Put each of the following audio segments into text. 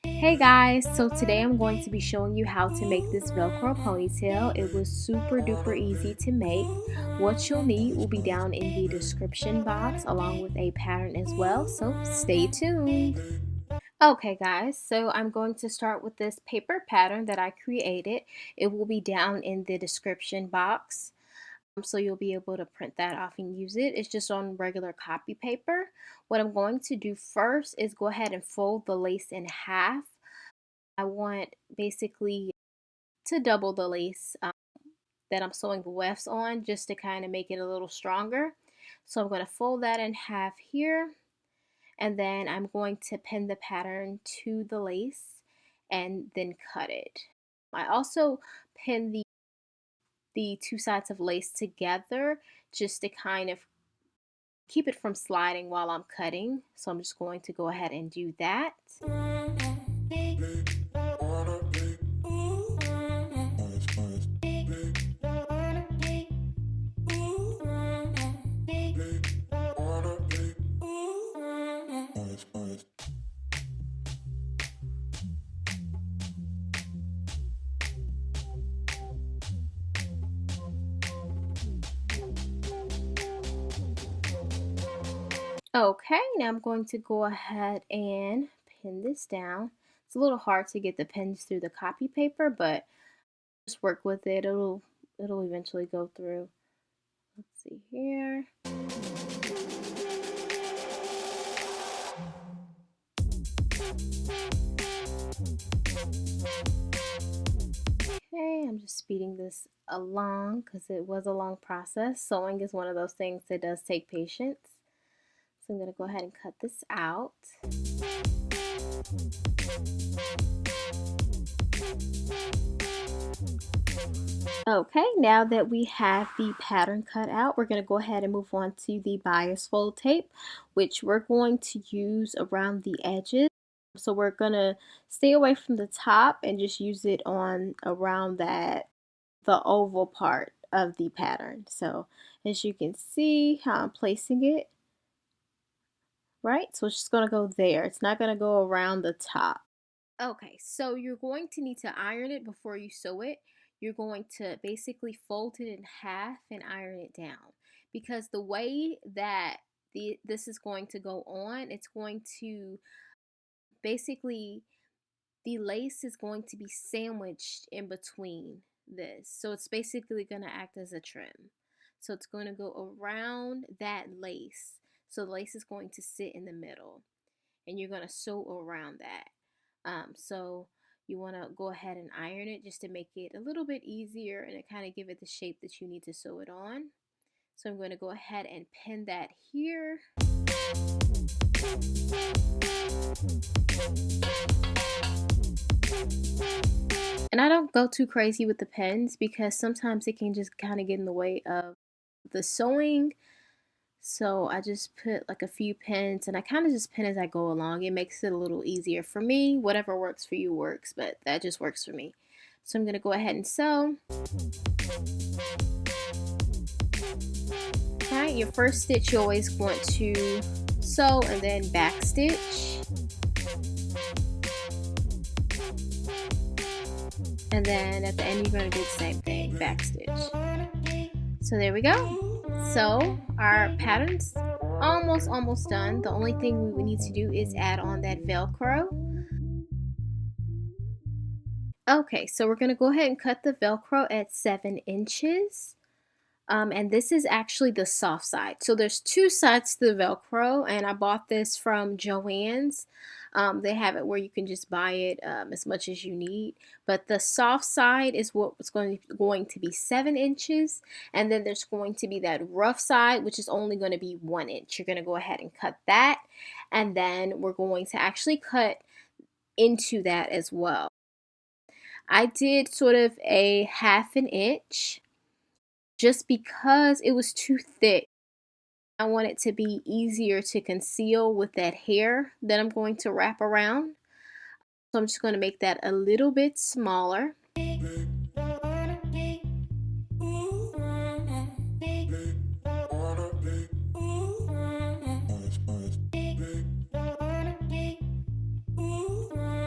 Hey guys, so today I'm going to be showing you how to make this Velcro ponytail. It was super duper easy to make. What you'll need will be down in the description box along with a pattern as well, so stay tuned. Okay guys, so I'm going to start with this paper pattern that I created. It will be down in the description box. So you'll be able to print that off and use it. It's just on regular copy paper. What I'm going to do first is go ahead and fold the lace in half. I want basically to double the lace that I'm sewing the wefts on just to kind of make it a little stronger. So I'm going to fold that in half here, and then I'm going to pin the pattern to the lace and then cut it. I also pin the two sides of lace together just to kind of keep it from sliding while I'm cutting. So I'm just going to go ahead and do that. Okay, now I'm going to go ahead and pin this down. It's a little hard to get the pins through the copy paper, but just work with it. It'll eventually go through. Let's see here. Okay, I'm just speeding this along because it was a long process. Sewing is one of those things that does take patience. So I'm going to go ahead and cut this out. Okay, now that we have the pattern cut out, we're going to go ahead and move on to the bias fold tape, which we're going to use around the edges. So we're going to stay away from the top and just use it on around the oval part of the pattern. So as you can see how I'm placing it, right? So it's just going to go there. It's not going to go around the top. Okay, so you're going to need to iron it before you sew it. You're going to basically fold it in half and iron it down, because the way that this is going to go on, it's going to basically, the lace is going to be sandwiched in between this. So it's basically going to act as a trim. So it's going to go around that lace. So the lace is going to sit in the middle, and you're going to sew around that. So you want to go ahead and iron it just to make it a little bit easier and to kind of give it the shape that you need to sew it on. So I'm going to go ahead and pin that here. And I don't go too crazy with the pins because sometimes it can just kind of get in the way of the sewing. So I just put like a few pins, and I kind of just pin as I go along. It makes it a little easier for me. Whatever works for you works, but that just works for me. So I'm going to go ahead and sew. Alright, your first stitch you always want to sew and then back stitch. And then at the end you're going to do the same thing, back stitch. So there we go. So our pattern's almost done. The only thing we would need to do is add on that Velcro. Okay, so we're going to go ahead and cut the Velcro at 7 inches. And this is actually the soft side. So there's two sides to the Velcro, and I bought this from Joann's. They have it where you can just buy it as much as you need. But the soft side is what's going to be 7 inches. And then there's going to be that rough side, which is only going to be 1 inch. You're going to go ahead and cut that. And then we're going to actually cut into that as well. I did sort of a 1/2 inch just because it was too thick. I want it to be easier to conceal with that hair that I'm going to wrap around. So I'm just going to make that a little bit smaller.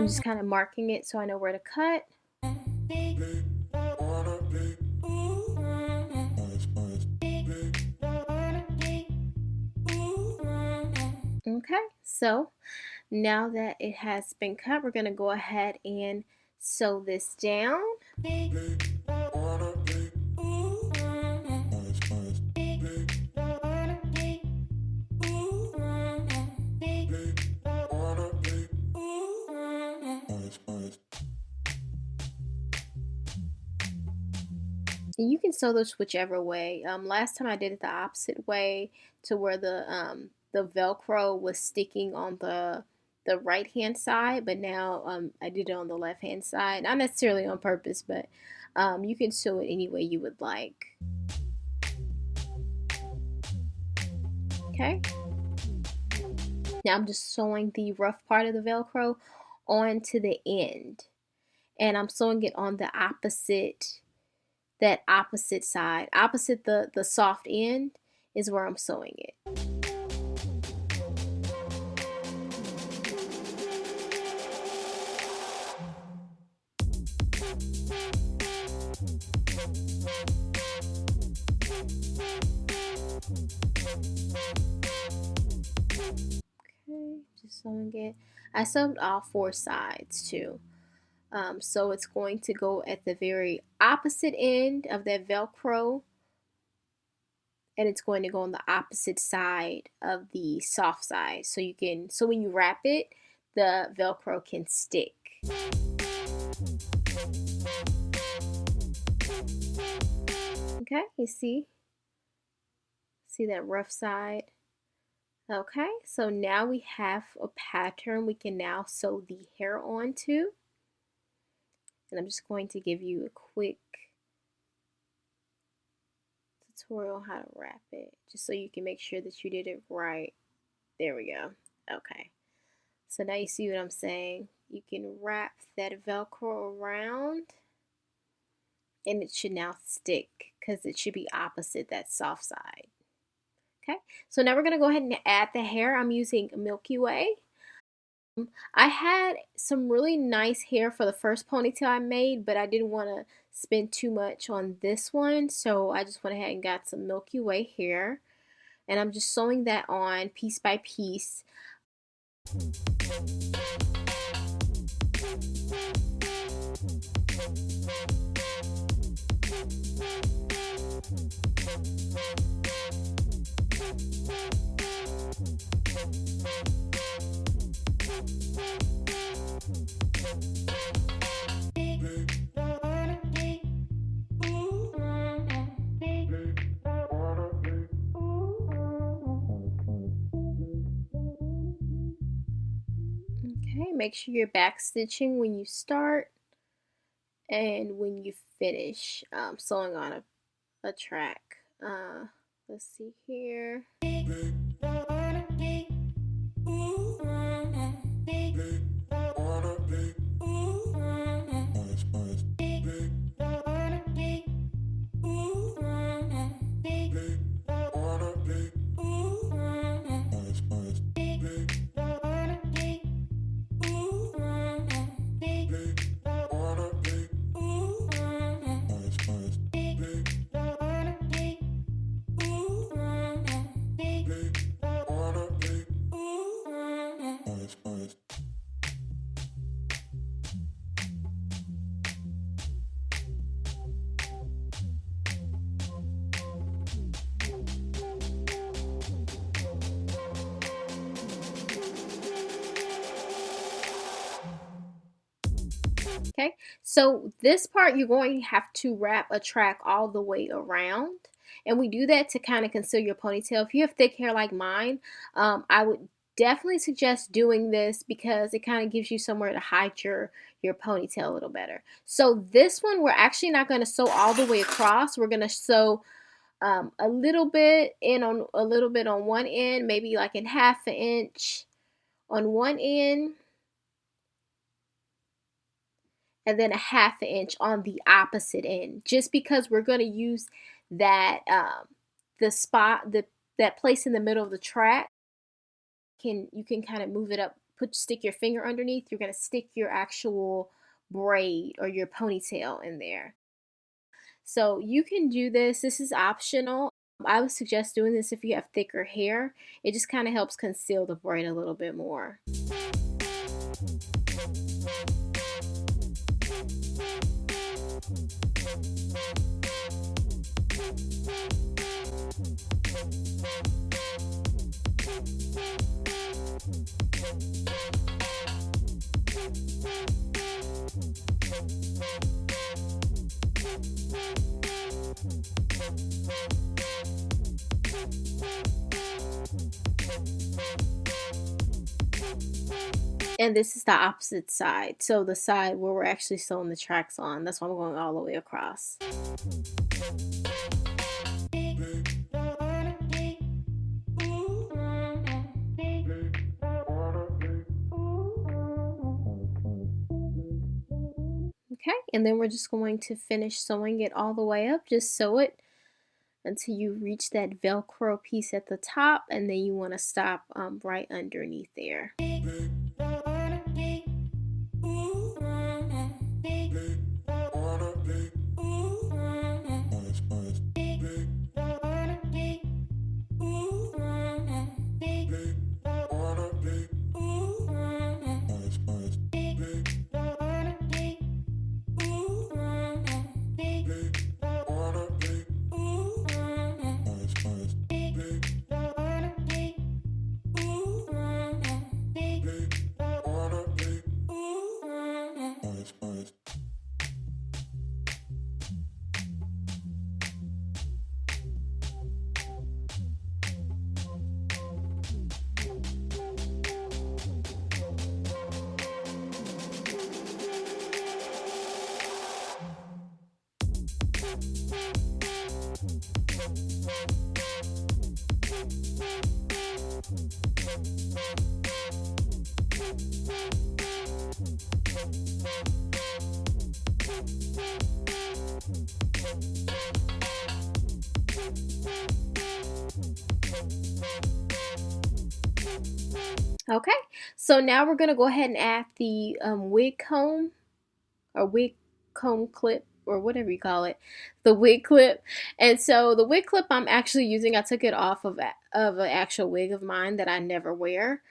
I'm just kind of marking it so I know where to cut. Okay, so now that it has been cut, we're going to go ahead and sew this down. And you can sew this whichever way. Last time I did it the opposite way, to where the Velcro was sticking on the right hand side, but now I did it on the left hand side. Not necessarily on purpose, but you can sew it any way you would like. Okay. Now I'm just sewing the rough part of the Velcro onto the end, and I'm sewing it on the opposite side, opposite the soft end is where I'm sewing it. Okay, just sewing it. I sewed all four sides too. So it's going to go at the very opposite end of that Velcro, and it's going to go on the opposite side of the soft side, so when you wrap it, the Velcro can stick. Okay, you see that rough side? Okay, so now we have a pattern we can now sew the hair onto. And I'm just going to give you a quick tutorial how to wrap it, just so you can make sure that you did it right. There we go. Okay, so now you see what I'm saying. You can wrap that Velcro around, and it should now stick because it should be opposite that soft side. Okay, so now we're going to go ahead and add the hair. I'm using Milky Way. I had some really nice hair for the first ponytail I made, but I didn't want to spend too much on this one, so I just went ahead and got some Milky Way hair, and I'm just sewing that on piece by piece. Okay, make sure you're back stitching when you start and when you finish sewing on a track. Let's see here. Okay, so this part you're going to have to wrap a track all the way around, and we do that to kind of conceal your ponytail. If you have thick hair like mine, I would definitely suggest doing this because it kind of gives you somewhere to hide your ponytail a little better. So this one we're actually not going to sew all the way across. We're going to sew a little bit on one end, maybe like in half an inch on one end, and then a half an inch on the opposite end, just because we're going to use that that place in the middle of the track. You can kind of move it up stick your finger underneath, you're going to stick your actual braid or your ponytail in there. So you can do this. This is optional. I would suggest doing this if you have thicker hair. It just kind of helps conceal the braid a little bit more. And this is the opposite side. So the side where we're actually sewing the tracks on. That's why I'm going all the way across. Okay, and then we're just going to finish sewing it all the way up. Just sew it until you reach that Velcro piece at the top, and then you want to stop right underneath there. Okay, so now we're going to go ahead and add the wig comb or wig comb clip or whatever you call it, the wig clip. And so the wig clip I'm actually using, I took it off of an actual wig of mine that I never wear.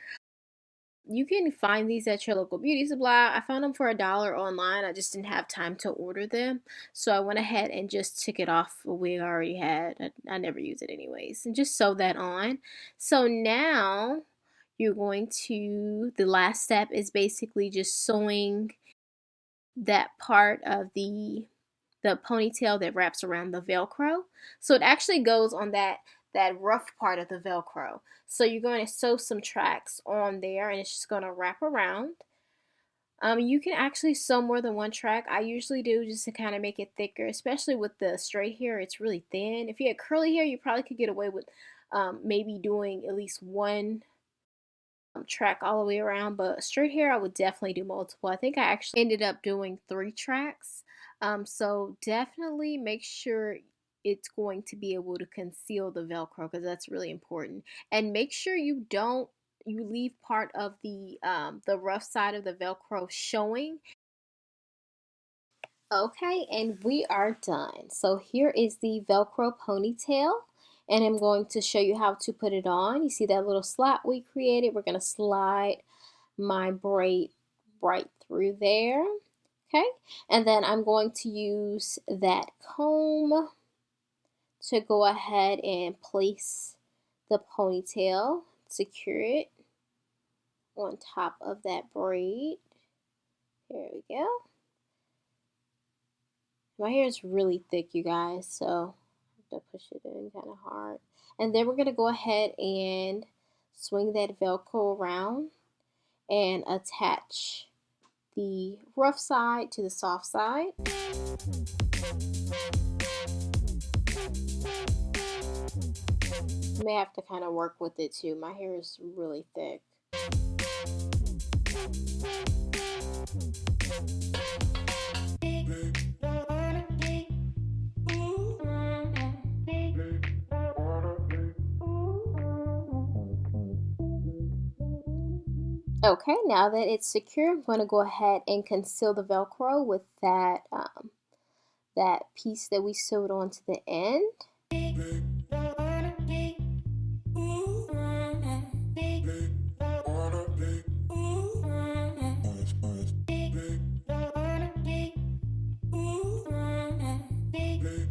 You can find these at your local beauty supply. I found them for $1 online. I just didn't have time to order them. So I went ahead and just took it off a wig I already had. I never use it anyways. And just sew that on. So now you're going to, the last step is basically just sewing that part of the ponytail that wraps around the Velcro. So it actually goes on that rough part of the Velcro. So you're going to sew some tracks on there and it's just going to wrap around. You can actually sew more than one track. I usually do just to kind of make it thicker, especially with the straight hair. It's really thin. If you had curly hair, you probably could get away with maybe doing at least one track all the way around, but straight hair I would definitely do multiple. I think I actually ended up doing 3 tracks. So definitely make sure it's going to be able to conceal the Velcro because that's really important. And make sure you leave part of the rough side of the Velcro showing. Okay, and we are done. So here is the Velcro ponytail. And I'm going to show you how to put it on. You see that little slot we created? We're going to slide my braid right through there. Okay, and then I'm going to use that comb to go ahead and place the ponytail, secure it on top of that braid. There we go. My hair is really thick, you guys, so I have to push it in kind of hard. And then we're going to go ahead and swing that Velcro around and attach the rough side to the soft side. You may have to kind of work with it too. My hair is really thick. Okay, now that it's secure, I'm going to go ahead and conceal the Velcro with that that piece that we sewed onto the end.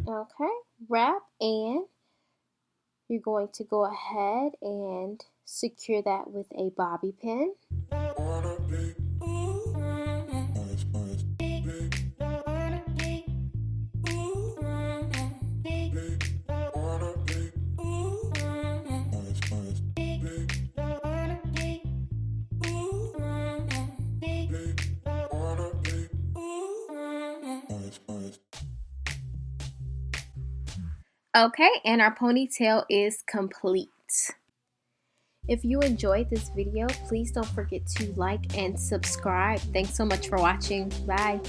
Okay, wrap, and you're going to go ahead and secure that with a bobby pin. Okay, and our ponytail is complete. If you enjoyed this video, please don't forget to like and subscribe. Thanks so much for watching. Bye.